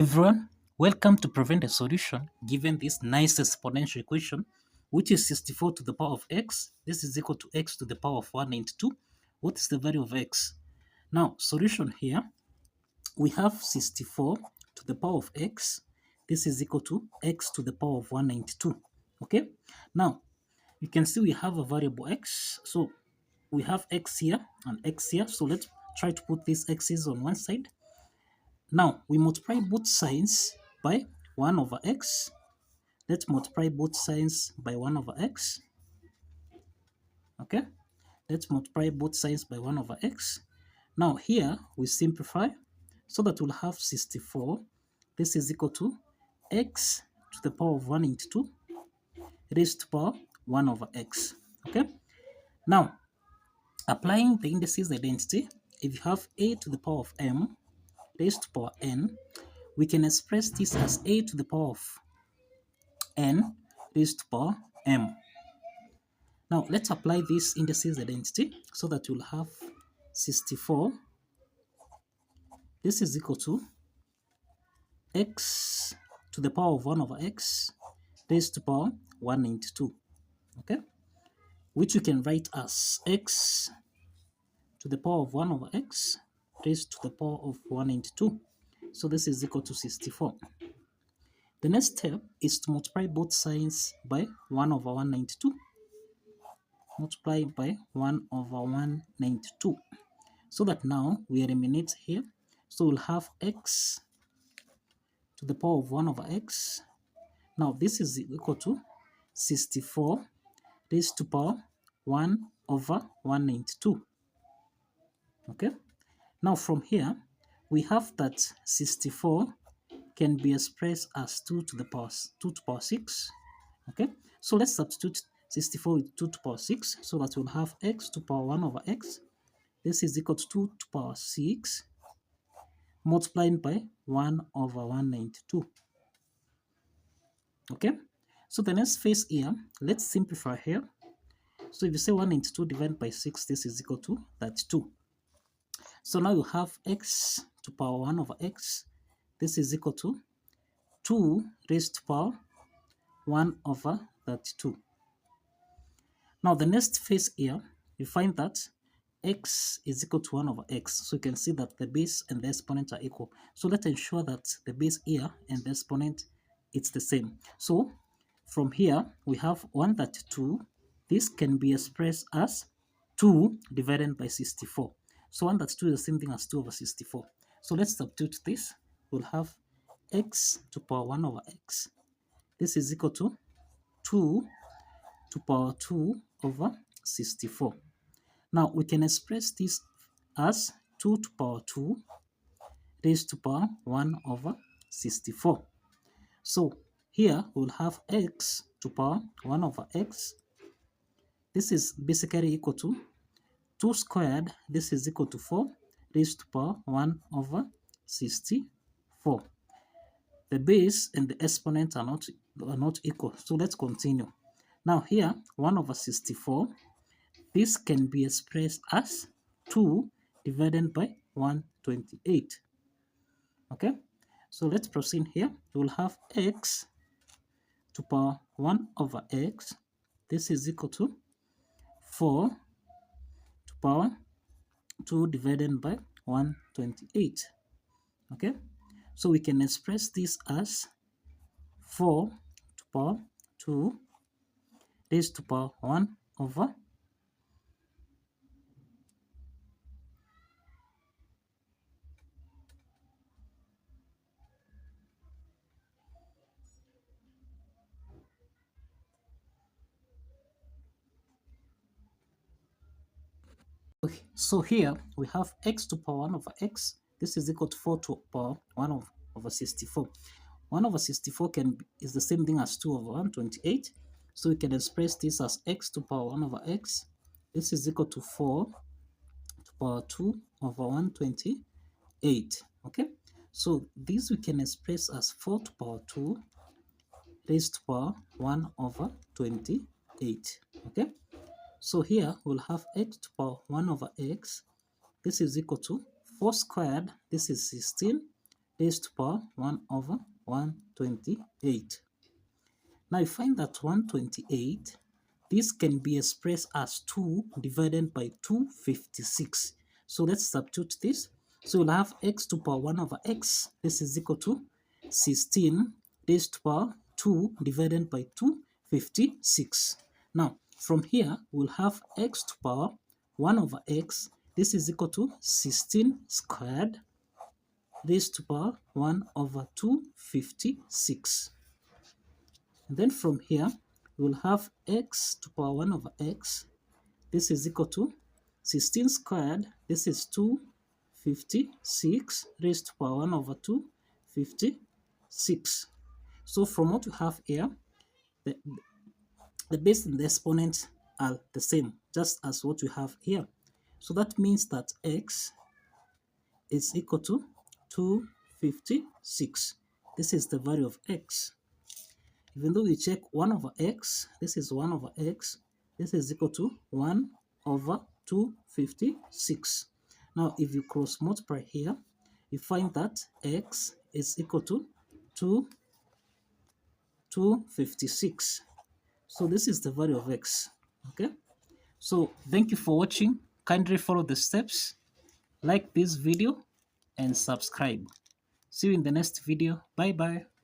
Everyone, welcome to prevent a solution given this nice exponential equation, which is 64 to the power of x. This is equal to x to the power of 192. What is the value of x? Now, solution here, we have 64 to the power of x. This is equal to x to the power of 192. Okay? Now, you can see we have a variable x. So, we have x here and x here. So, let's try to put these x's on one side. Now, we multiply both sides by 1 over x. Let's multiply both sides by 1 over x. Okay? Let's multiply both sides by 1 over x. Now, here we simplify so that we'll have 64. This is equal to x to the power of 192 raised to power 1 over x. Okay? Now, applying the indices identity, if you have a to the power of m raised to power n, we can express this as a to the power of n raised to power m. Now let's apply this indices identity so that you'll have 64. This is equal to x to the power of 1 over x raised to power 192. Okay? Which you can write as x to the power of 1 over x raised to the power of 192. So this is equal to 64. The next step is to multiply both sides by 1 over 192. Multiply by 1 over 192. So that now we eliminate here. So we'll have x to the power of 1 over x. Now this is equal to 64 raised to power 1 over 192. Okay? Now from here, we have that 64 can be expressed as 2 to the power 6. Okay? So let's substitute 64 with 2 to power 6 so that we'll have x to power 1 over x. This is equal to 2 to power 6 multiplied by 1 over 192. Okay? So the next phase here, let's simplify here. So if you say 192 divided by 6, this is equal to 32. So now you have x to power 1 over x. This is equal to 2 raised to power 1 over 32. Now the next phase here, you find that x is equal to 1 over x. So you can see that the base and the exponent are equal. So let's ensure that the base here and the exponent, it's the same. So from here, we have 132. This can be expressed as 2 divided by 64. So 132 is the same thing as 2 over 64. So let's substitute this. We'll have x to power 1 over x. This is equal to 2 to power 2 over 64. Now we can express this as 2 to power 2 raised to power 1 over 64. So here we'll have x to power 1 over x. This is basically equal to 2 squared. This is equal to 4 raised to power 1 over 64. The base and the exponent are not equal. So let's continue. Now here, 1 over 64. This can be expressed as 2 divided by 128. Okay? So let's proceed here. We'll have x to power 1 over x. This is equal to 4 to power 2 divided by 128. Okay? So we can express this as 4 to power 2 raised to power 1 over Okay, so here we have x to power 1 over x. This is equal to 4 to power 1 over 64. 1 over 64 is the same thing as 2 over 128. So we can express this as x to power 1 over x. This is equal to 4 to power 2 over 128. Okay, so this we can express as 4 to power 2 raised to power 1 over 28. Okay, so here we'll have x to power 1 over x. This is equal to 4 squared. This is 16 raised to power 1 over 128. Now you find that 128, this can be expressed as 2 divided by 256. So let's substitute this. So we'll have x to power 1 over x. This is equal to 16 raised to power 2 divided by 256. Now from here, we'll have x to power 1 over x. This is equal to 16 squared raised to power 1 over 256. And then from here, we'll have x to power 1 over x. This is equal to 16 squared. This is 256 raised to power 1 over 256. So from what we have here, the base and the exponent are the same, just as what we have here. So that means that x is equal to 256. This is the value of x. Even though we check 1 over x, this is 1 over x, this is equal to 1 over 256. Now, if you cross multiply here, you find that x is equal to 256. So this is the value of x. Okay? So thank you for watching. Kindly follow the steps, like this video, and subscribe. See you in the next video. Bye bye.